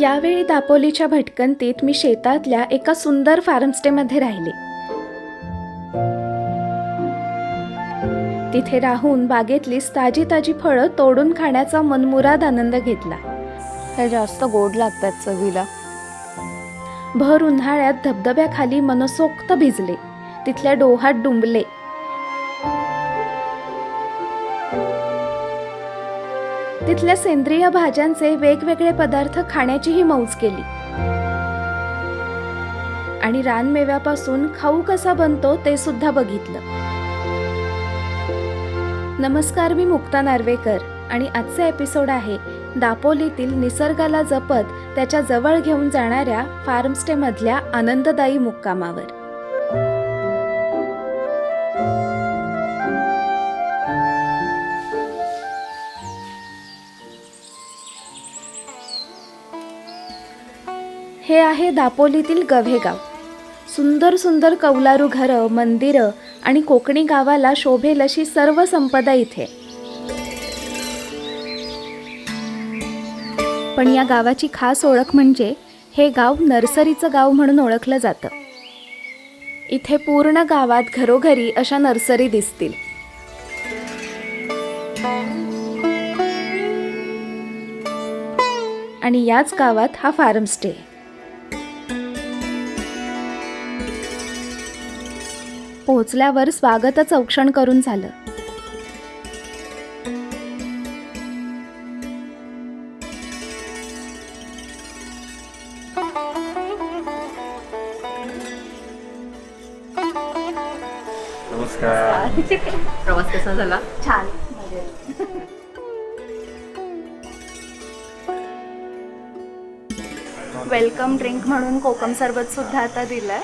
यावेळी दापोलीच्या भटकंतीत मी शेतातल्या एका सुंदर फार्मस्टेमध्ये राहिले. तिथे राहून बागेतली ताजी ताजी फळं तोडून खाण्याचा मनमुराद आनंद घेतला. हे जास्त गोड लागतात चवीला. भर उन्हाळ्यात धबधब्याखाली मनसोक्त भिजले, तिथल्या डोहात डुंबले. तिथल्या सेंद्रिय भाज्यांचे वेगवेगळे पदार्थ खाण्याचीही मौज केली आणि रानमेव्यापासून खाऊ कसा बनतो ते सुद्धा बघितलं. नमस्कार, मी मुक्ता नार्वेकर आणि आजचे एपिसोड आहे दापोलीतील निसर्गाला जपत त्याच्या जवळ घेऊन जाणाऱ्या फार्मस्टे मधल्या आनंददायी मुक्कामावर. हे आहे दापोलीतील गव्हेगाव. सुंदर सुंदर कौलारू घरं, मंदिरं आणि कोकणी गावाला शोभेल अशी सर्व संपदा इथे. पण या गावाची खास ओळख म्हणजे हे गाव नर्सरीचं गाव म्हणून ओळखलं जातं. इथे पूर्ण गावात घरोघरी अशा नर्सरी दिसतील. आणि याच गावात हा फार्मस्टे. पोहोचल्यावर स्वागतच औक्षण करून झालं. नमस्कार. प्रवास कसा झाला? छान. वेलकम ड्रिंक म्हणून कोकम सरबत सुद्धा आता दिलंय.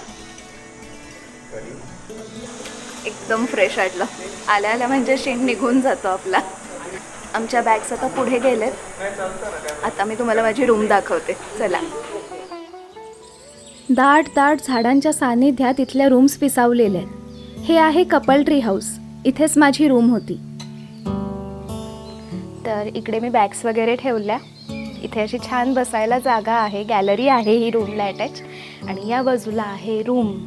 एकदम फ्रेश वाटलं. आल्या आल्या म्हणजे शीण निघून जातो आपला. आमच्या बॅग्स आता पुढे गेलेत. आता मी तुम्हाला माझी रूम दाखवते. चला. दाट दाट झाडांच्या सानिध्यात इथल्या रूम्स पिसावलेल्या आहेत. हे आहे कपल ट्री हाऊस. इथेच माझी रूम होती. तर इकडे मी बॅग्स वगैरे ठेवल्या. इथे अशी छान बसायला जागा आहे. गॅलरी आहे ही रूमला अटॅच. आणि या बाजूला आहे रूम.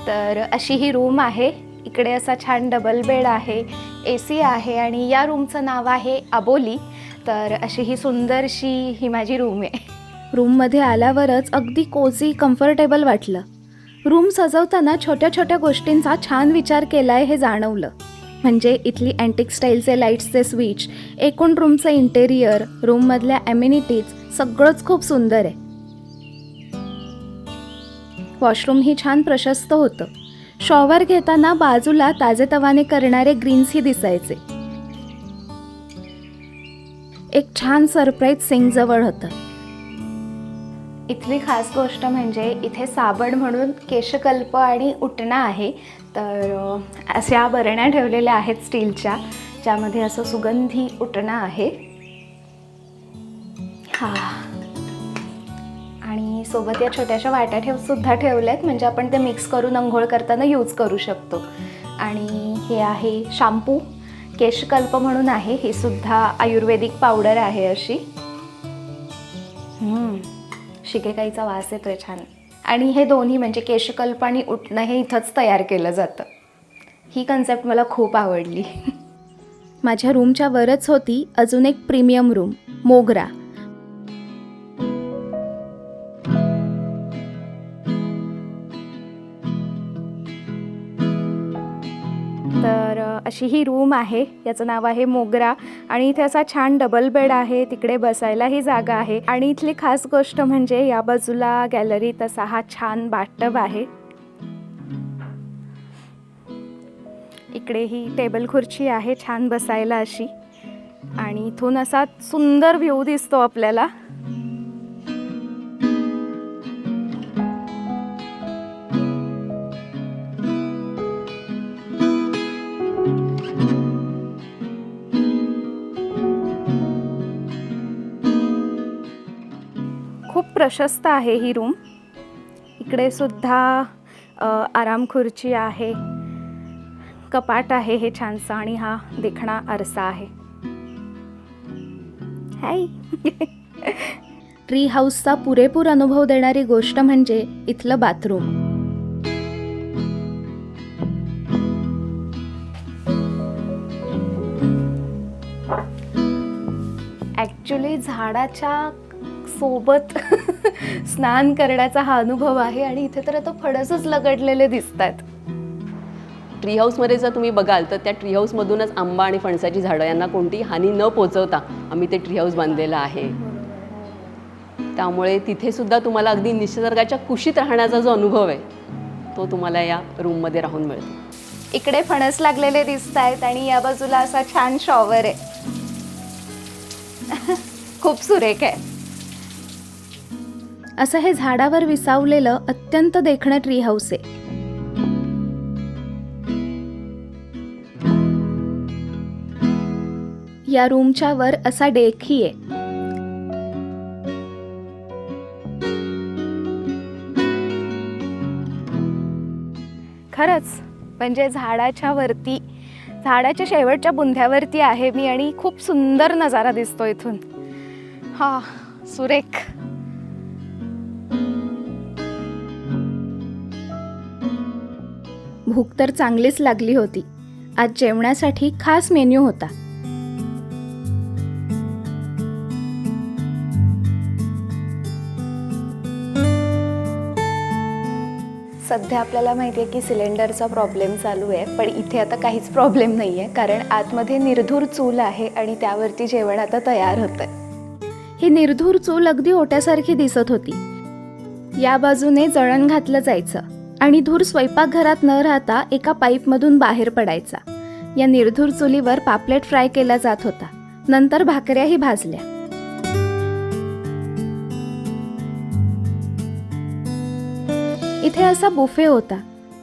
तर अशी ही रूम आहे. इकडे असा छान डबल बेड आहे, AC आहे आणि या रूमचं नाव आहे अबोली. तर अशी ही सुंदरशी ही माझी रूम आहे. रूममध्ये आल्यावरच अगदी कोझी, कम्फर्टेबल वाटलं. रूम सजवताना छोट्या छोट्या गोष्टींचा छान विचार केलाय हे जाणवलं. म्हणजे इथली अँटिक स्टाईलचे लाईट्सचे स्विच, एकूण रूमचं इंटेरियर, रूममधल्या ॲम्युनिटीज सगळंच खूप सुंदर आहे. वॉशरूम ही छान प्रशस्त होतं. शॉवर घेताना बाजूला ताजेतवाने करणारे ग्रीन्सही दिसायचे. एक छान सरप्राईज सिंक जवळ होतं. इथली खास गोष्ट म्हणजे इथे साबण म्हणून केशकल्प आणि उटणा आहे. तर अशा बरण्या ठेवलेल्या आहेत स्टीलच्या, ज्यामध्ये असं सुगंधी उटणा आहे. आणि सोबत या छोट्याशा वाट्या सुद्धा ठेवल्यात, म्हणजे आपण ते मिक्स करून अंघोळ करताना यूज करू शकतो. आणि हे आहे शॅम्पू, केशकल्प म्हणून आहे. ही सुद्धा आयुर्वेदिक पावडर आहे अशी. शिकेकाईचा वास येतोय छान. आणि हे दोन्ही म्हणजे केशकल्प आणि उटणं हे इथंच तयार केलं जातं. ही कन्सेप्ट मला खूप आवडली. माझ्या रूमच्या वरच होती अजून एक प्रीमियम रूम, मोगरा. तर अशी ही रूम आहे. याचं नाव आहे मोगरा. आणि इथे असा छान डबल बेड आहे. तिकडे बसायलाही जागा आहे. आणि इथली खास गोष्ट म्हणजे या बाजूला गॅलरीत असा हा छान बाथटब आहे. इकडे ही टेबल खुर्ची आहे छान बसायला अशी. आणि इथून असा सुंदर व्ह्यू दिसतो आपल्याला. खूप प्रशस्त आहे ही रूम. इकडे सुद्धा आराम खुर्ची आहे. कपाट आहे हे छानसं आणि हा देखणा आरसा आहे. हाय. ट्री हाऊसचा पुरेपूर अनुभव देणारी गोष्ट म्हणजे इथलं बाथरूम. ॲक्च्युली झाडाच्या सोबत स्नान करण्याचा हा अनुभव आहे आणि इथे तर आता फणसच लगडलेले दिसतात. ट्री हाऊसमध्ये जर तुम्ही बघाल तर त्या ट्री हाऊसमधूनच आंबा आणि फणसाची झाडं यांना कोणतीही हानी न पोचवता आम्ही ते ट्री हाऊस बांधलेलं आहे. त्यामुळे तिथे सुद्धा तुम्हाला अगदी निसर्गाच्या कुशीत राहण्याचा जो अनुभव आहे तो तुम्हाला या रूममध्ये राहून मिळतो. इकडे फणस लागलेले दिसत आहेत आणि या बाजूला असा छान शॉवर आहे. खूप सुरेख आहे. असं हे झाडावर विसावलेलं अत्यंत देखणं ट्री हाऊस आहे. या रूमच्या वर असा डेकही आहे. खरंच म्हणजे झाडाच्या वरती, झाडाच्या शेवटच्या बुंध्यावरती आहे मी आणि खूप सुंदर नजारा दिसतो इथून. हा सुरेख. भूक तर चांगलीच लागली होती. आज जेवणासाठी खास मेन्यू होता. सध्या आपल्याला माहिती आहे की सिलेंडरचा प्रॉब्लेम चालू आहे, पण इथे आता काहीच प्रॉब्लेम नाही आहे कारण आतमध्ये निर्धूर चूल आहे आणि त्यावरती जेवण आता तयार होतं. ही निर्धूर चूल अगदी ओट्यासारखी दिसत होती. या बाजूने जळण घातलं जायचं आणि धूर स्वयंपाकघरात न राहता एका पाईपमधून बाहेर पडायचा. या निर्धूर चुलीवर पापलेट फ्राय केला जात होता. नंतर भाकऱ्याही भाजल्या. इथे असा बुफे होता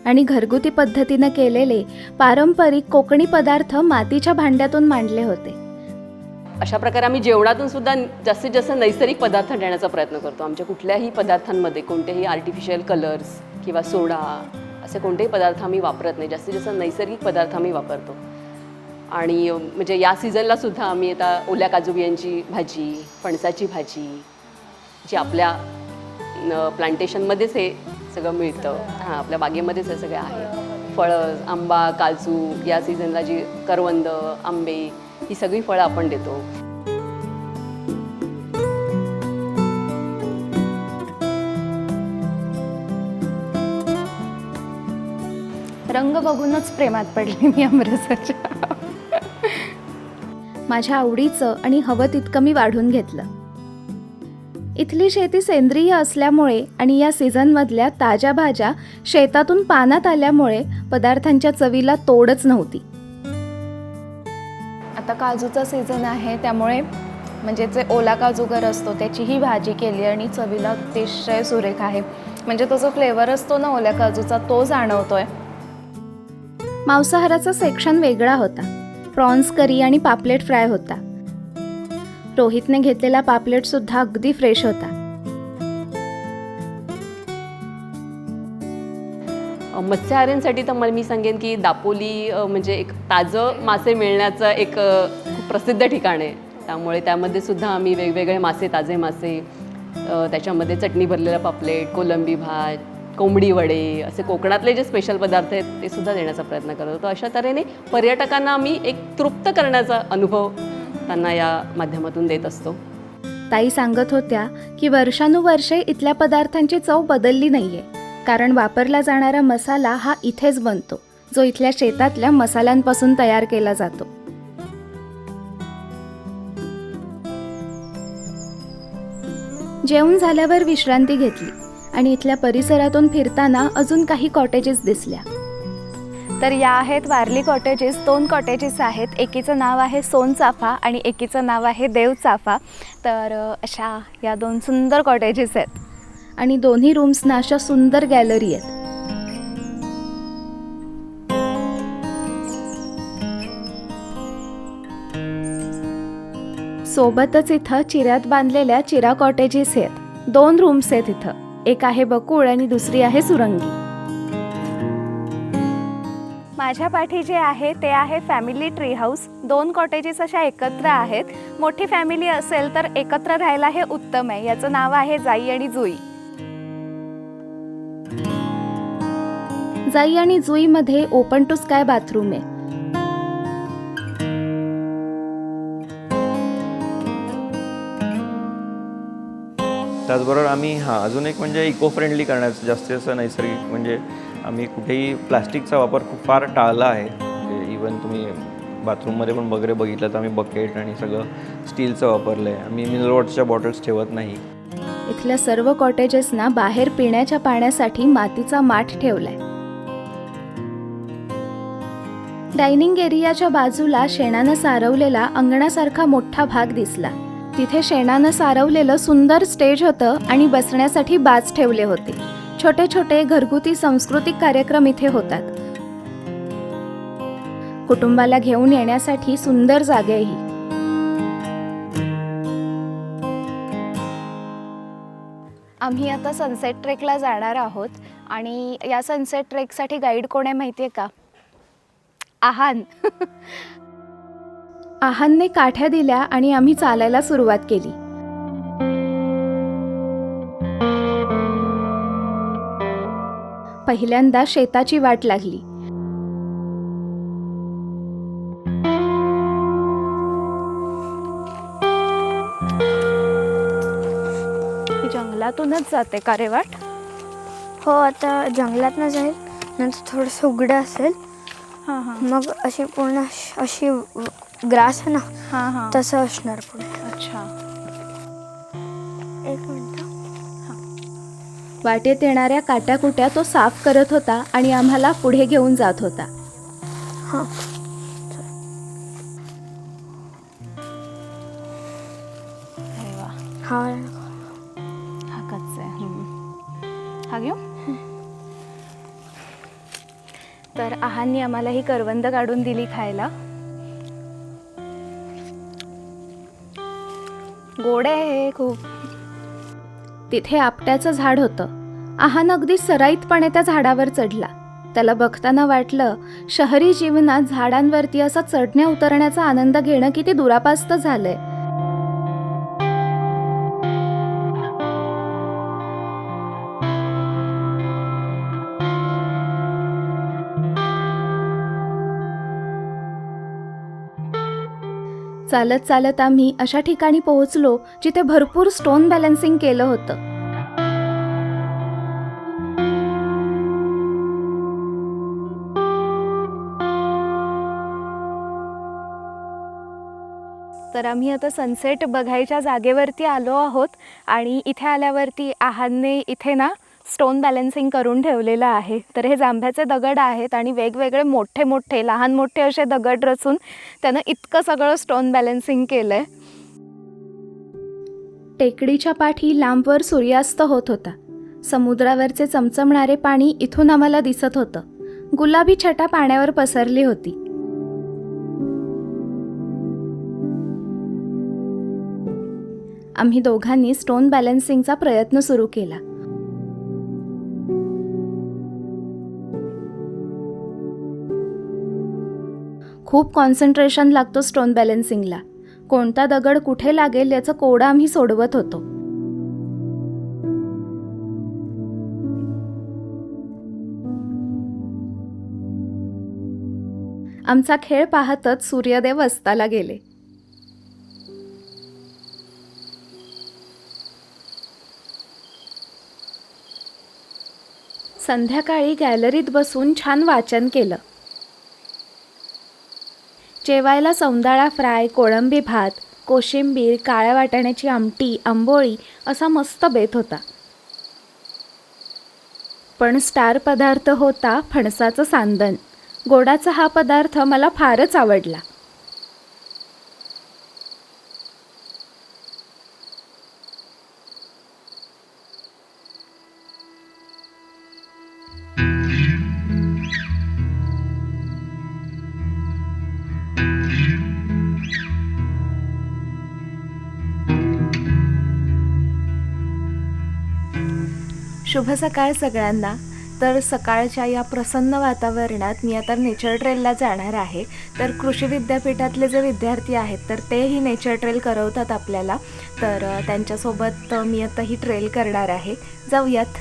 आणि घरगुती पद्धतीनं केलेले पारंपरिक कोकणी पदार्थ मातीच्या भांड्यातून मांडले होते. अशा प्रकारे आम्ही जेवणातून सुद्धा जास्तीत जास्त नैसर्गिक पदार्थ देण्याचा प्रयत्न करतो. आमच्या कुठल्याही पदार्थांमध्ये कोणतेही आर्टिफिशियल कलर्स किंवा सोडा असे कोणतेही पदार्थ आम्ही वापरत नाही. जास्तीत जास्त नैसर्गिक पदार्थ आम्ही वापरतो. आणि म्हणजे या सीझनला सुद्धा आम्ही आता ओल्या काजू बियांची भाजी, फणसाची भाजी जी आपल्या प्लांटेशनमध्येच हे सगळं मिळतं. हां, आपल्या बागेमध्येच हे सगळं आहे. फळं, आंबा, काजू, या सीझनला जी करवंद, आंबे ही सगळी फळं आपण देतो. रंग बघूनच प्रेमात पडले मी अमृतसरच्या. माझ्या आवडीचं आणि हवं तितकं मी वाढून घेतलं. इथली शेती सेंद्रिय असल्यामुळे आणि या सीझनमधल्या ताज्या भाज्या शेतातून पानात आल्यामुळे पदार्थांच्या चवीला तोडच नव्हती. आता काजूचा सीझन आहे त्यामुळे म्हणजे जे ओला काजूगर असतो त्याचीही भाजी केली आणि चवीला अतिशय सुरेख आहे. म्हणजे तो जो फ्लेवर असतो ना ओल्या काजूचा तो जाणवतोय. मांसाहाराचा सेक्शन वेगळा होता. प्रॉन्स करी आणि पापलेट फ्राय होता. रोहितने घेतलेला पापलेट सुद्धा अगदी फ्रेश होता. मत्स्यहारींसाठी तर मी सांगेन की दापोली म्हणजे एक ताजं मासे मिळण्याचं एक खूप प्रसिद्ध ठिकाण आहे. त्यामुळे त्यामध्ये सुद्धा आम्ही वेगवेगळे मासे, ताजे मासे, त्याच्यामध्ये चटणी भरलेला पापलेट, कोलंबी भात, कोंबडी वडे असे कोकणातले जे स्पेशल पदार्थ आहेत ते सुद्धा देण्याचा प्रयत्न करत होतो. अशा तऱ्हेने पर्यटकांना आम्ही एक तृप्त करण्याचा अनुभव त्यांना या माध्यमातून देत असतो. ताई सांगत होत्या की वर्षानुवर्षे इथल्या पदार्थांची चव बदलली नाहीये कारण वापरला जाणारा मसाला हा इथेच बनतो जो इथल्या शेतातल्या मसाल्यांपासून तयार केला जातो. जेवण झाल्यावर विश्रांती घेतली आणि इथल्या परिसरातून फिरताना अजून काही कॉटेजेस दिसल्या. तर या आहेत वारली कॉटेजेस. 2 कॉटेजेस आहेत. एकीचं नाव आहे सोनचाफा आणि एकीचं नाव आहे देवचाफा. तर अशा या 2 सुंदर कॉटेजेस आहेत आणि दोन्ही रूम्सना अशा सुंदर गॅलरी आहेत. सोबतच इथं चिऱ्यात बांधलेल्या चिरा कॉटेजेस आहेत. 2 रूम्स आहेत इथं. एक आहे बकुळ आणि दुसरी आहे सुरंगी. माझ्या पाठी जे आहे ते आहे फॅमिली ट्री हाऊस. 2 कॉटेजेस अशा एकत्र आहेत. मोठी फॅमिली असेल तर एकत्र राहायला हे उत्तम आहे. याचं नाव आहे जाई आणि जुई. जाई आणि जुईमध्ये ओपन टू स्काय बाथरूम आहे. त्याचबरोबर आम्ही अजून एक म्हणजे इको फ्रेंडली करण्याचं जास्तीत जास्त नैसर्गिक म्हणजे आम्ही कुठेही प्लास्टिकचा वापर खूप फार टाळला आहे. म्हणजे इवन तुम्ही बाथरूममध्ये पण वगैरे बघितलं तर आम्ही बकेट आणि सगळं स्टीलचं वापरलं आहे. आम्ही मिनरल वॉटरच्या बॉटल्स ठेवत नाही. इथल्या सर्व कॉटेजेसना बाहेर पिण्याच्या पाण्यासाठी मातीचा माठ ठेवलाय. डायनिंग एरियाच्या बाजूला शेणानं सारवलेला अंगणासारखा मोठा भाग दिसला. तिथे शेणानं सारवलेलं सुंदर स्टेज होतं आणि बसण्यासाठी बाज ठेवले होते. छोटे छोटे घरगुती सांस्कृतिक कार्यक्रम इथे होतात. कुटुंबाला घेऊन येण्यासाठी सुंदर जागाही. आम्ही आता सनसेट ट्रेकला जाणार आहोत आणि या सनसेट ट्रेकसाठी गाईड कोण आहे माहिती आहे का? आहान. आहानने काठ्या दिल्या आणि आम्ही चालायला सुरुवात केली. पहिल्यांदा शेताची वाट लागली. जंगलातूनच जाते का रे वाट? हो, आता जंगलातनं जाईल, नंतर थोडंसं उघडं असेल. हां हां मग अशी पूर्ण अशी ग्रास आहे ना, हां हां. तसं असणार पुढे. अच्छा. एक मिनिट. वाटेत येणाऱ्या काट्याकुट्या तो साफ करत होता आणि आम्हाला पुढे घेऊन जात होता. हां, अरे वा, हा हा कच्चा आहे. हा घेऊ. तर आहांनी आम्हाला ही करवंद काढून दिली खायला. गोड आहे हे खूप. तिथे आपट्याचं झाड होतं. आहान अगदी सराईतपणे त्या झाडावर चढला. त्याला बघताना वाटलं शहरी जीवनात झाडांवरती असा चढण्या उतरण्याचा आनंद घेणं किती दुरापास्त झालंय. चालत चालत आम्ही अशा ठिकाणी पोहोचलो जिथे भरपूर स्टोन बॅलन्सिंग केलं होतं. तर आम्ही आता सनसेट बघायच्या जागेवरती आलो आहोत आणि इथे आल्यावरती आहानने इथे ना स्टोन बॅलन्सिंग करून ठेवलेलं आहे. तर हे जांभ्याचे दगड आहेत आणि वेगवेगळे मोठे मोठे लहान मोठे असे दगड रचून त्यानं इतकं सगळं स्टोन बॅलन्सिंग केलं आहे. टेकडीच्या पाठी लांबवर सूर्यास्त होत होता. समुद्रावरचे चमचमणारे पाणी इथून आम्हाला दिसत होतं. गुलाबी छटा पाण्यावर पसरली होती. आम्ही दोघांनी स्टोन बॅलन्सिंगचा प्रयत्न सुरू केला. खूप कॉन्सन्ट्रेशन लागतो स्टोन बॅलन्सिंगला. कोणता दगड कुठे लागेल याचं कोड आम्ही सोडवत होतो. आमचा खेळ पाहतच सूर्यदेव अस्ताला गेले. संध्याकाळी गॅलरीत बसून छान वाचन केलं. जेवायला सौंदाळा फ्राय, कोळंबी भात, कोशिंबीर, काळ्या वाटाण्याची आमटी, आंबोळी असा मस्त बेत होता. पण स्टार पदार्थ होता फणसाचं सांदण. गोडाचा हा पदार्थ मला फारच आवडला. शुभ सकाळ सगळ्यांना. तर सकाळच्या या प्रसन्न वातावरणात मी आता नेचर ट्रेलला जाणार आहे. तर कृषी विद्यापीठातले जे विद्यार्थी आहेत तर तेही नेचर ट्रेल करवतात आपल्याला. तर त्यांच्यासोबत मी आता ही ट्रेल करणार आहे. जाऊयात.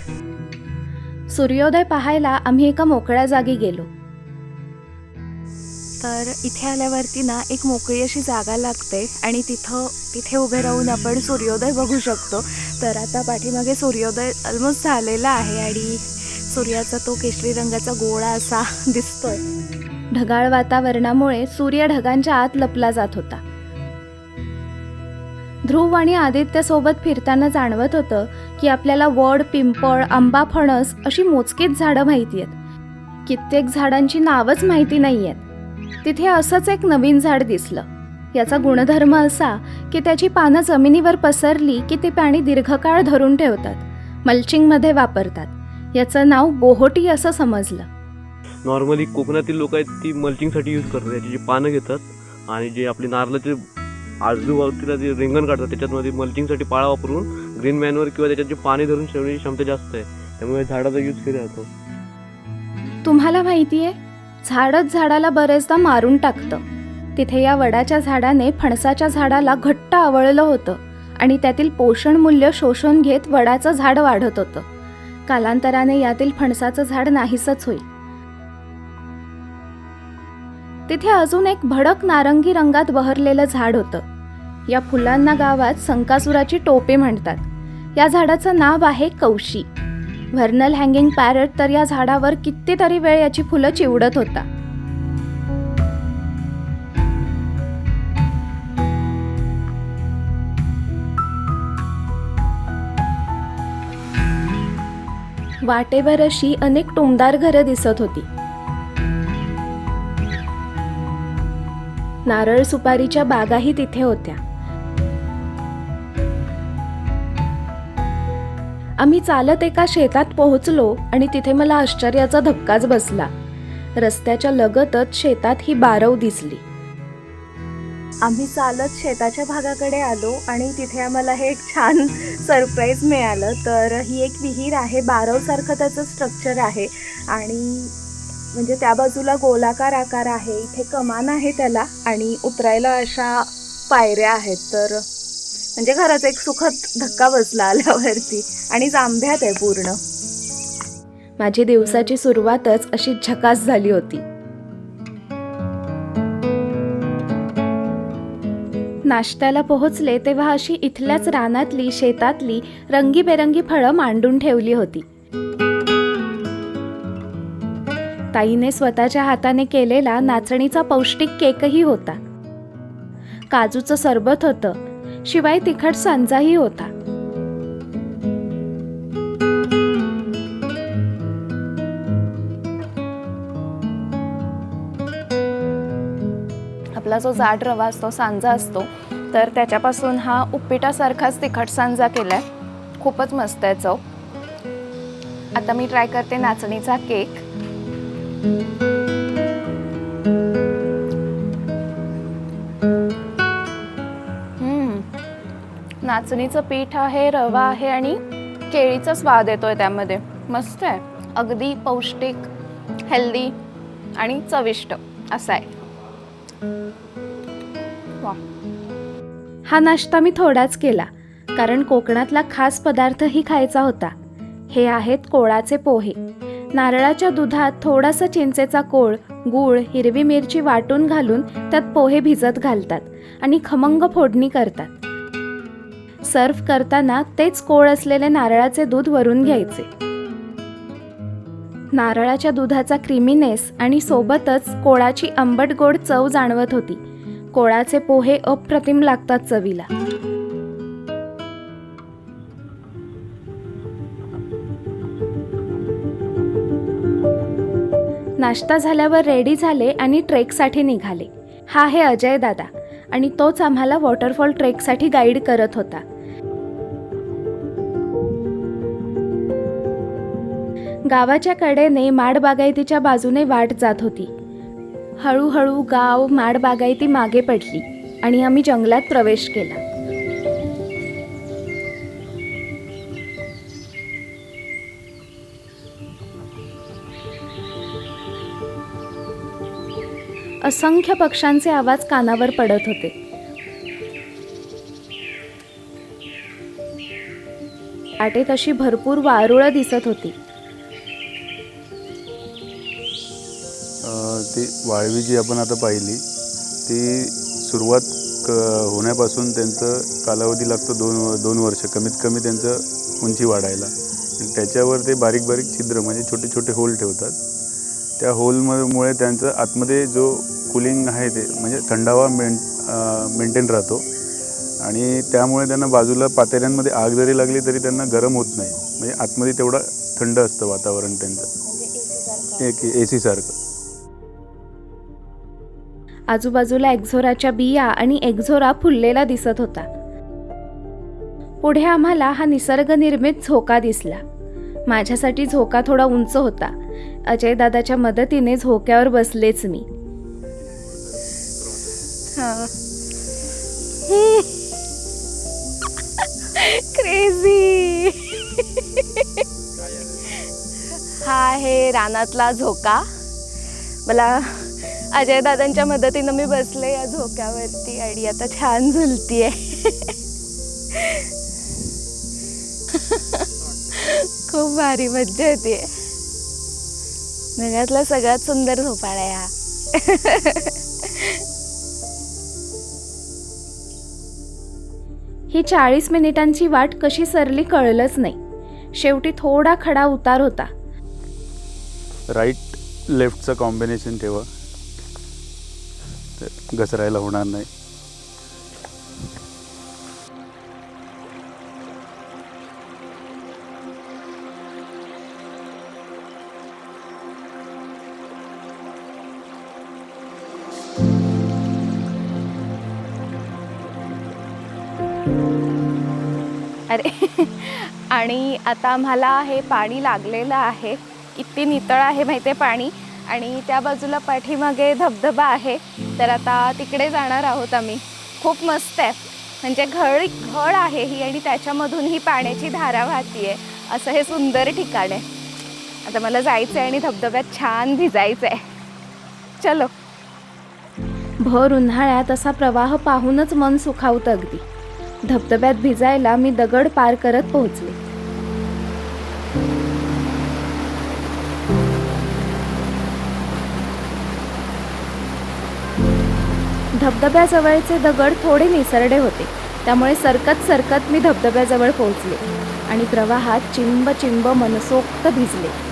सूर्योदय पाहायला आम्ही एका मोकळ्या जागी गेलो. तर इथे आल्यावरती ना एक मोकळी अशी जागा लागते आणि तिथे उभे राहून आपण सूर्योदय बघू शकतो. तर आता पाठीमागे सूर्योदय ऑलमोस्ट झालेला आहे आणि सूर्याचा तो केशरी रंगाचा गोळा असा दिसतोय. ढगाळ वातावरणामुळे सूर्य ढगांच्या आत लपला जात होता. ध्रुव आणि आदित्यसोबत फिरताना जाणवत होतं की आपल्याला वड, पिंपळ, आंबा, फणस अशी मोजकीच झाडं माहिती आहेत. कित्येक झाडांची नावच माहिती नाही आहेत. तिथे असंच एक नवीन झाड दिसलं. याचा गुणधर्म असा की त्याची पानं जमिनीवर पसरली की ते पाणी दीर्घकाळ धरून ठेवतात. मल्चिंगमध्ये वापरतात. याचं नाव बोहोटी असं समजलं. नॉर्मली कोकणातील लोक आहेत ती मल्चिंगसाठी यूज करतात. याची जी पानं घेतात आणि जे आपले नारळाचे आजूबाजूला जे रिंगण काढतात त्याच्यामध्ये मल्चिंगसाठी पाळा वापरून ग्रीन मॅनवर किंवा त्याच्यात जे पाणी धरून ठेवण्याची क्षमता जास्त आहे, त्यामुळे झाडाचा यूज केला जातो. तुम्हाला माहिती आहे, झाडच झाडाला बरेचदा मारून टाकतं. तिथे या वडाच्या झाडाने फणसाच्या झाडाला घट्ट आवळलं होतं आणि त्यातील पोषण मूल्य शोषून घेत वडाचं झाड वाढत होतं. कालांतराने यातील फणसाचं झाड नाहीसच होईल. तिथे अजून एक भडक नारंगी रंगात बहरलेलं झाड होतं. या फुलांना गावात संकासुराची टोपे म्हणतात. या झाडाचं नाव आहे कौशी. व्हर्नल हँगिंग पॅरट तर या झाडावर कितीतरी वेळ याची फुलं चिवडत होता. वाटेवर अशी अनेक टुमदार घरं दिसत होती. नारळ सुपारीच्या बागाही तिथे होत्या. आम्ही चालत एका शेतात पोहोचलो आणि तिथे मला आश्चर्याचा धक्काच बसला. रस्त्याच्या लगतच शेतात ही बारव दिसली. आम्ही चालत शेताच्या भागाकडे आलो आणि तिथे आम्हाला हे एक छान सरप्राईज मिळालं. तर ही एक विहीर आहे. बारवसारखं त्याचं स्ट्रक्चर आहे आणि म्हणजे त्या बाजूला गोलाकार आकार आहे. इथे कमान आहे त्याला आणि उतरायला अशा पायऱ्या आहेत. तर म्हणजे खरंच एक सुखद धक्का बसला आल्यावरती. आणि जांभ्यात आहे पूर्ण. माझी दिवसाची सुरुवातच अशी झकास झाली होती. नाश्त्याला पोहोचले तेव्हा अशी इथल्याच रानातली शेतातली रंगीबेरंगी फळं मांडून ठेवली होती. ताईने स्वतःच्या हाताने केलेला नाचणीचा पौष्टिक केकही होता. काजूचं सरबत होतं. शिवाय तिखट सांजाही होता. आपला जो जाड रवा असतो, सांजा असतो, तर त्याच्यापासून हा उपीटासारखाच तिखट सांजा केलाय. खूपच मस्त आहे चव. आता मी ट्राय करते नाचणीचा केक. नाचणीचं पीठ आहे, रवा आहे आणि केळीचा स्वाद येतोय त्यामध्ये. मस्त आहे. अगदी पौष्टिक, हेल्दी आणि चविष्ट असा आहे. वा. हा नाश्ता मी थोडाच केला कारण कोकणातला खास पदार्थही खायचा होता. हे आहेत कोळाचे पोहे. नारळाच्या दुधात थोडासा चिंचेचा कोळ, गूळ, हिरवी मिरची वाटून घालून त्यात पोहे भिजत घालतात आणि खमंग फोडणी करतात. सर्व्ह करताना तेच कोळ असलेले नारळाचे दूध वरून घ्यायचे. नारळाच्या दुधाचा क्रीमीनेस आणि सोबतच कोळाची आंबट गोड चव जाणवत होती. कोळाचे पोहे अप्रतिम लागतात चवीला. नाश्ता झाल्यावर रेडी झाले आणि ट्रेकसाठी निघाले. हा आहे अजय दादा आणि तोच आम्हाला वॉटरफॉल ट्रेकसाठी गाईड करत होता. गावाच्या कडेने माडबागायतीच्या बाजूने वाट जात होती. हळूहळू गाव, माडबागायती मागे पडली आणि आम्ही जंगलात प्रवेश केला. असंख्य पक्ष्यांचे आवाज कानावर पडत होते. वाटेत अशी भरपूर वारुळं दिसत होती. ती वाळवी जी आपण आता पाहिली ती सुरुवात होण्यापासून त्यांचं कालावधी लागतो 2 वर्ष कमीत कमी त्यांचं उंची वाढायला. आणि त्याच्यावर ते बारीक बारीक छिद्र म्हणजे छोटे छोटे होल ठेवतात. त्या होलमुळे त्यांचं आतमध्ये जो कूलिंग आहे ते म्हणजे थंडावा मेंटेन राहतो आणि त्यामुळे त्यांना बाजूला पातेऱ्यांमध्ये आग जरी लागली तरी त्यांना गरम होत नाही. म्हणजे आतमध्ये तेवढं थंड असतं वातावरण त्यांचं, एक AC सारखं. आजूबाजूला एक्झोराच्या बिया आणि एक्झोरा फुललेला दिसत होता. पुढे आम्हाला हा निसर्गनिर्मित झोका दिसला. माझ्यासाठी झोका थोडा उंच होता. अजय दादाच्या मदतीने झोक्यावर बसलेच मी. क्रेझी. हा आहे रानातला झोका. मला अजय दादांच्या मदतीनं मी बसले या झोक्यावरती आणि आता छान झुलतीये. खूप भारी मज्जा येते. जगातला सगळ्यात सुंदर झोपाळा आहे हा. ही 40 मिनिटांची वाट कशी सरली कळलंच नाही. शेवटी थोडा खडा उतार होता. राईट लेफ्टचं कॉम्बिनेशन ठेवा, घसरायला होणार नाही. अरे आणि आता आम्हाला हे पाणी लागलेलं आहे. किती नितळ आहे माहिती आहे पाणी. आणि त्या बाजूला पाठीमागे धबधबा आहे. तर आता तिकडे जाणार आहोत आम्ही. खूप मस्त आहे. म्हणजे घळ आहे ही आणि त्याच्यामधून ही पाण्याची धारा वाहतीये. असं हे सुंदर ठिकाण आहे. आता मला जायचं आहे आणि धबधब्यात छान भिजायचं आहे. चलो. भर उन्हाळ्यात असा प्रवाह पाहूनच मन सुखावतं अगदी. धबधब्यात भिजायला मी दगड पार करत पोहोचले. धबधब्याजवळचे दगड थोडे निसरडे होते. त्यामुळे सरकत सरकत मी धबधब्याजवळ पोहोचले आणि प्रवाहात चिंब चिंब मनसोक्त भिजले.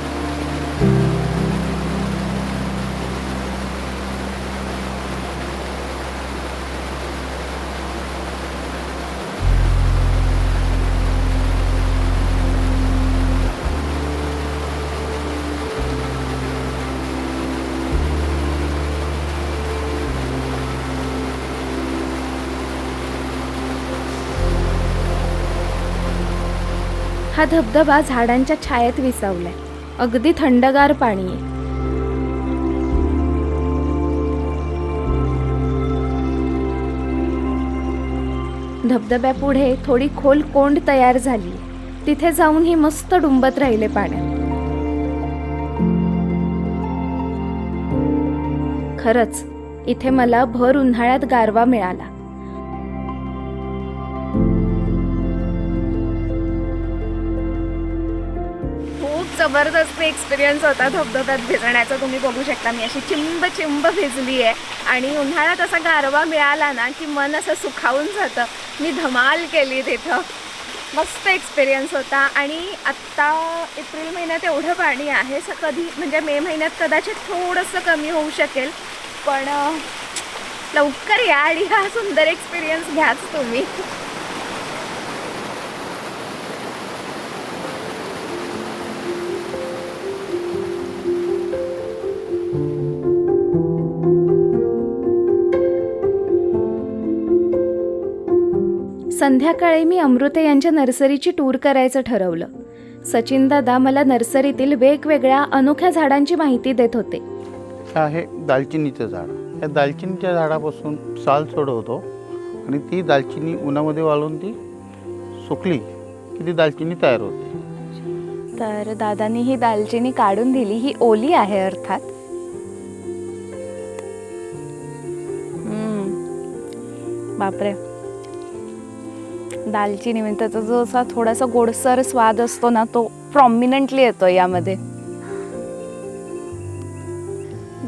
हा धबधबा झाडांच्या छायेत विसावलाय. अगदी थंडगार पाणी आहे. धबधब्यापुढे थोडी खोल कोंड तयार झाली. तिथे जाऊन ही मस्त डुंबत राहिले पाण्यात. खरंच इथे मला भर उन्हाळ्यात गारवा मिळाला. जबरदस्त एक्सपिरियन्स होता धबधब्यात भिजण्याचा. तुम्ही बघू शकता मी अशी चिंब चिंब भिजली आहे. आणि उन्हाळ्यात असा गारवा मिळाला ना की मन असं सुखावून जातं. मी धमाल केली तिथं. मस्त एक्सपिरियन्स होता. आणि आत्ता एप्रिल महिन्यात एवढं पाणी आहे. कधी म्हणजे मे महिन्यात कदाचित थोडंसं कमी होऊ शकेल. पण लवकर या आणि हा सुंदर एक्सपिरियन्स घ्याच तुम्ही. संध्याकाळी मी अमृते यांच्या नर्सरीची टूर करायचं ठरवलं. सचिन दादा मला नर्सरीतील वेगवेगळ्या अनोख्या झाडांची माहिती देत होते. हे आहे दालचिनीचं झाड. या दालचिनीच्या झाडापासून साल सोडवतो आणि ती दालचिनी उन्हामध्ये वाळून ती सुकली की ती दालचिनी तयार होते. तर दादांनी ही दालचिनी काढून दिली. ही ओली आहे अर्थात. बापरे. दालचिनी म्हणजे त्याचा जो असा थोडासा गोडसर स्वाद असतो ना तो प्रॉमिनंटली येतो यामध्ये.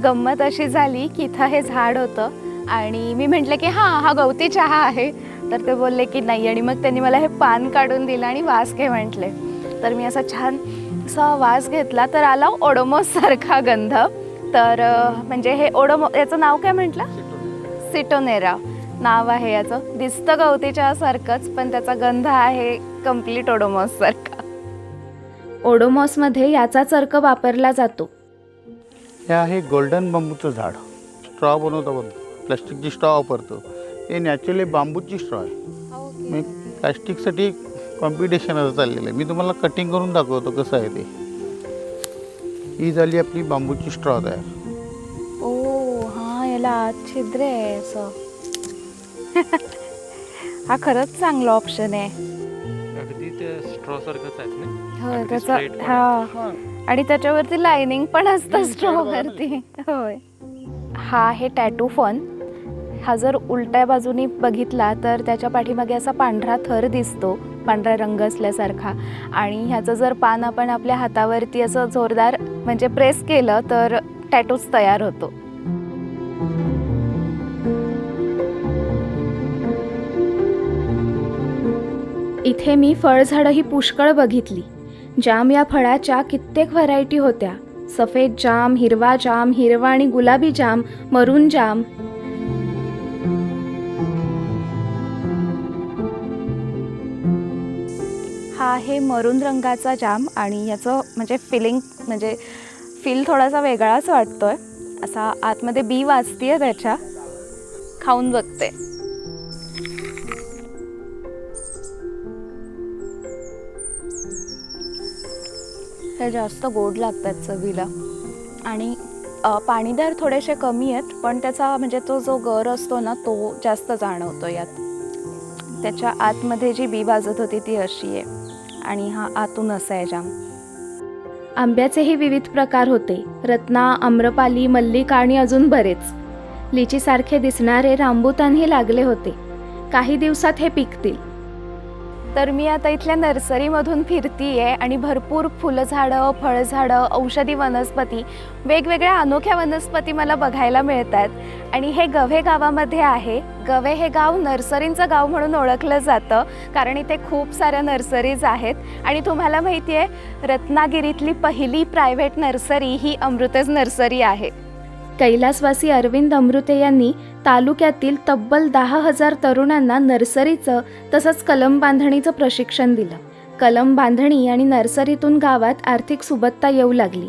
गंमत अशी झाली की इथं हे झाड होतं आणि मी म्हटलं की हा गवती चहा आहे. तर ते बोलले की नाही आणि मग त्यांनी मला हे पान काढून दिलं आणि वास घे म्हटले. तर मी असा छान असा वास घेतला तर आला ओडोमॉस सारखा गंध. तर म्हणजे हे याचं नाव काय म्हटलं? सिटोनेरा नाव आहे याचं. दिसतं गवती चहासारखंच पण त्याचा गंध आहे कम्प्लीट ओडोमॉस सारखा. ओडोमॉसमध्ये याचाच अर्क वापरला जातो. हे आहे गोल्डन बांबूचं झाड. स्ट्रॉ बनवतो आपण, प्लास्टिकची स्ट्रॉ वापरतो. हे नॅचरली बांबूची स्ट्रॉ आहे. मी प्लास्टिकसाठी कॉम्पिटिशन आता चाललेलं आहे. मी तुम्हाला कटिंग करून दाखवतो कसं आहे ते. ही झाली आपली बांबूची स्ट्रॉ तयार. ओ हां, याला आत छिद्र आहे असं. हा खरंच चांगला ऑप्शन आहे. अगदी ते स्ट्रॉ सारखंच आहेत ना. होय त्याचा हा आणि त्याच्यावरती लायनिंग पण असतं स्ट्रॉवरती. होय. हा आहे टॅटू फन. हा जर उलट्या बाजूनी बघितला तर त्याच्या पाठीमागे असा पांढरा थर दिसतो, पांढरा रंग असल्यासारखा. आणि ह्याचं जर पान आपण आपल्या हातावरती असं जोरदार म्हणजे प्रेस केलं तर टॅटूच तयार होतो. इथे मी फळझाडंही पुष्कळ बघितली. जाम या फळाच्या कित्येक व्हरायटी होत्या. सफेद जाम, हिरवा आणि गुलाबी जाम, मरून जाम. हा आहे मरून रंगाचा जाम आणि याचं म्हणजे फील थोडासा वेगळाच वाटतोय. असा आतमध्ये बी वाजतीये त्याच्या. खाऊन बघते. हे जास्त गोड लागतात चवीला आणि पाणीदार थोडेसे कमी आहेत पण त्याचा म्हणजे तो जो गर असतो ना तो जास्त जाणवतो यात. त्याच्या आतमध्ये जी बी वाजत होती ती अशी आहे आणि हा आतून असा आहे जाम. आंब्याचेही विविध प्रकार होते. रत्ना, आम्रपाली, मल्लिका आणि अजून बरेच. लिचीसारखे दिसणारे रांबुतानही लागले होते. काही दिवसात हे पिकतील. तर मी आता इथल्या नर्सरीमधून फिरतीये आणि भरपूर फुलझाडं, फळझाडं, औषधी वनस्पती, वेगवेगळ्या अनोख्या वनस्पती मला बघायला मिळत आहेत. आणि हे गव्हे गावामध्ये आहे. गव्हे हे गाव नर्सरींचं गाव म्हणून ओळखलं जातं कारण इथे खूप साऱ्या नर्सरीज आहेत. आणि तुम्हाला माहिती आहे रत्नागिरीतली पहिली प्रायव्हेट नर्सरी ही अमृतेज नर्सरी आहे. कैलासवासी अरविंद अमृते यांनी तालुक्यातील तब्बल 10,000 तरुणांना नर्सरीचं तसंच कलम बांधणीचं प्रशिक्षण दिलं. कलम बांधणी आणि नर्सरीतून गावात आर्थिक सुबत्ता येऊ लागली.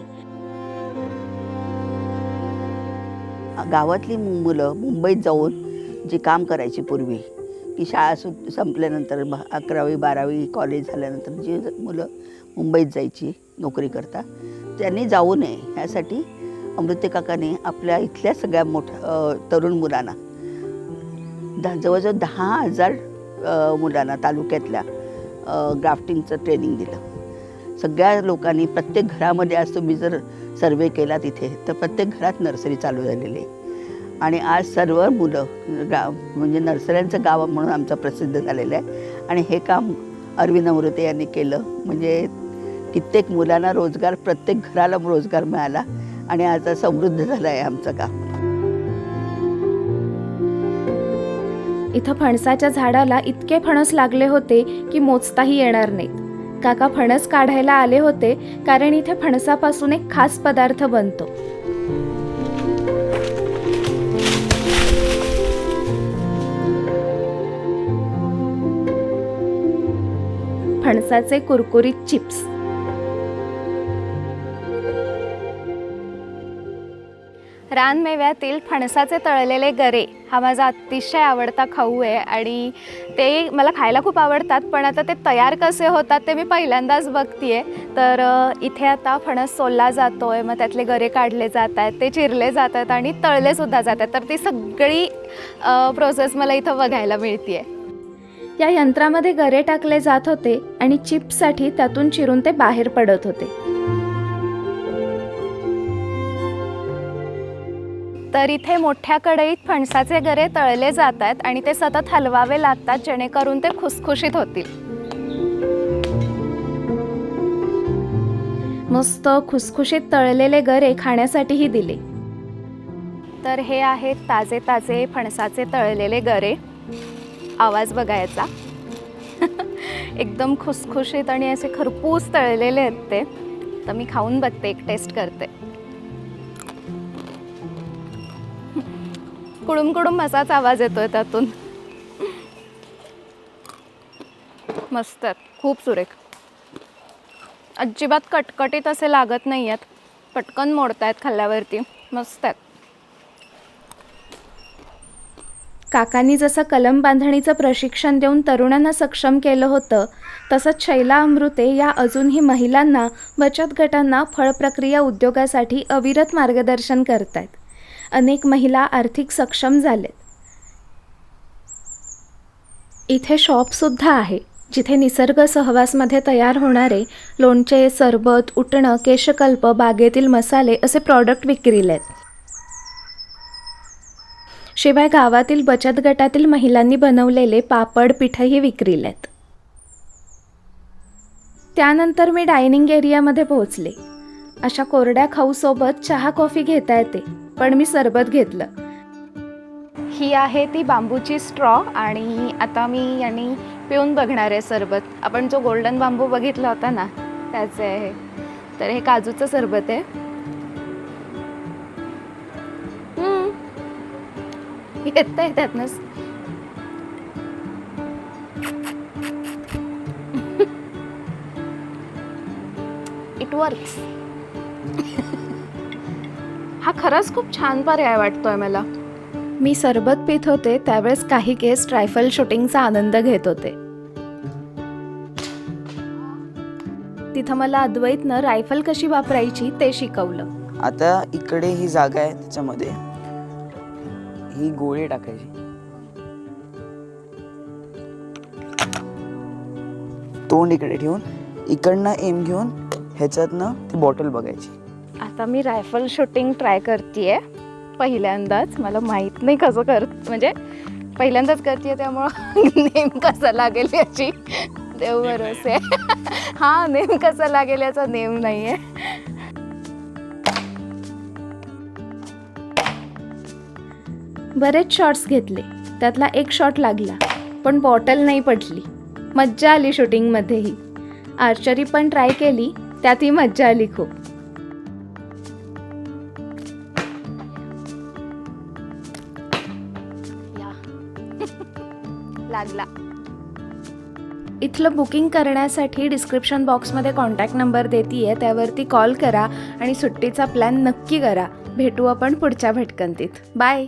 गावातली मुलं मुंबईत जाऊन जे काम करायची पूर्वी की शाळा संपल्यानंतर 11वी 12वी कॉलेज झाल्यानंतर जी मुलं मुंबईत जायची नोकरी करता त्यांनी जाऊ नये ह्यासाठी अमृते काकाने आपल्या इथल्या सगळ्या मोठ्या तरुण मुलांना जवळजवळ 10,000 मुलांना तालुक्यातल्या ग्राफ्टिंगचं ट्रेनिंग दिलं. सगळ्या लोकांनी प्रत्येक घरामध्ये आज तुम्ही जर सर्वे केला तिथे तर प्रत्येक घरात नर्सरी चालू झालेली आहे. आणि आज सर्व मुलं म्हणजे नर्सऱ्यांचं गाव म्हणून आमचं प्रसिद्ध झालेलं आहे. आणि हे काम अरविंद अमृते यांनी केलं म्हणजे कित्येक मुलांना रोजगार, प्रत्येक घराला रोजगार मिळाला आणि आता समृद्ध झालं आहे आमचं गाव. इथं फणसाच्या झाडाला इतके फणस लागले होते की मोजताही येणार नाहीत. काका फणस काढायला आले होते कारण इथे फणसापासून एक खास पदार्थ बनतो. फणसाचे कुरकुरीत चिप्स. रानमेव्यातील फणसाचे तळलेले गरे हा माझा अतिशय आवडता खाऊ आहे आणि ते मला खायला खूप आवडतात. पण आता ते तयार कसे होतात ते मी पहिल्यांदाच बघतीये. तर इथे आता फणस सोलला जातोय, मग त्यातले गरे काढले जात आहेत, ते चिरले जात आहेत आणि तळले सुद्धा जात आहेत. तर ती सगळी प्रोसेस मला इथं बघायला मिळतीये. या यंत्रामध्ये गरे टाकले जात होते आणि चिप्ससाठी त्यातून चिरून ते बाहेर पडत होते. तर इथे मोठ्या कढईत फणसाचे गरे तळले जात आहेत आणि ते सतत हलवावे लागतात जेणेकरून ते खुसखुशीत होतील. मस्त खुसखुशीत तळलेले गरे खाण्यासाठीही दिले. तर हे आहेत ताजे ताजे फणसाचे तळलेले गरे. आवाज बघायचा. एकदम खुसखुशीत आणि असे खरपूस तळलेले आहेत ते. तर मी खाऊन बघते, एक टेस्ट करते. कुडुम कुडुम असाच आवाज येतोय त्यातून. मस्त आहेत, खूप सुरेख. अजिबात कटकटीत असे लागत नाही आहेत, पटकन मोडतायत खाल्ल्यावरती. मस्त आहेत. काकांनी जसं कलम बांधणीचं प्रशिक्षण देऊन तरुणांना सक्षम केलं होतं, तसंच शैला अमृते या अजूनही महिलांना, बचत गटांना फळ प्रक्रिया उद्योगासाठी अविरत मार्गदर्शन करत आहेत. अनेक महिला आर्थिक सक्षम झालेत. इथे शॉपसुद्धा आहे जिथे निसर्ग सहवासमध्ये तयार होणारे लोणचे, सरबत, उटणं, केशकल्प, बागेतील मसाले असे प्रॉडक्ट विक्रीला आहेत. शिवाय गावातील बचत गटातील महिलांनी बनवलेले पापड, पिठंही विक्रीला आहेत. त्यानंतर मी डायनिंग एरियामध्ये पोहोचले. अशा कोरड्या खाऊसोबत चहा कॉफी घेता येते, पण मी सरबत घेतलं. ही आहे ती बांबूची स्ट्रॉ आणि आता मी यांनी पिऊन बघणार आहे सरबत. आपण जो गोल्डन बांबू बघितला होता ना, त्याचे आहे. तर हे काजूचं सरबत आहे. येत आहे त्यातनंच. It works. हा खरंच खूप छान पर्याय वाटतोय मला. मी सरबत पित होते त्यावेळेस काही गेस्ट रायफल शूटिंगचा आनंद घेत होते. तिथं मला अद्वैतनं रायफल कशी वापरायची ते शिकवलं. आता इकडे ही जागा आहे, त्याच्यामध्ये ही गोळी टाकायची. तोंड इकडे ठेवून इकडनं एम घेऊन ह्याच्यातनं ती बॉटल बघायची. आता मी रायफल शूटिंग ट्राय करतेय पहिल्यांदाच. मला माहीत नाही कसं म्हणजे पहिल्यांदाच करतेय, त्यामुळं नेम कसा लागेल याची देव भरोसे. हा, नेम कसा लागेल याचा नेम नाही आहे. बरेच शॉट्स घेतले, त्यातला एक शॉट लागला पण बॉटल नाही पडली. मज्जा आली शूटिंगमध्येही. आर्चरी पण ट्राय केली, त्यातही मज्जा आली खूप. लागला. इथलं बुकिंग करण्यासाठी डिस्क्रिप्शन बॉक्समध्ये कॉन्टॅक्ट नंबर देतीये, त्यावरती कॉल करा आणि सुट्टीचा प्लॅन नक्की करा. भेटू आपण पुढच्या भटकंतीत. बाय.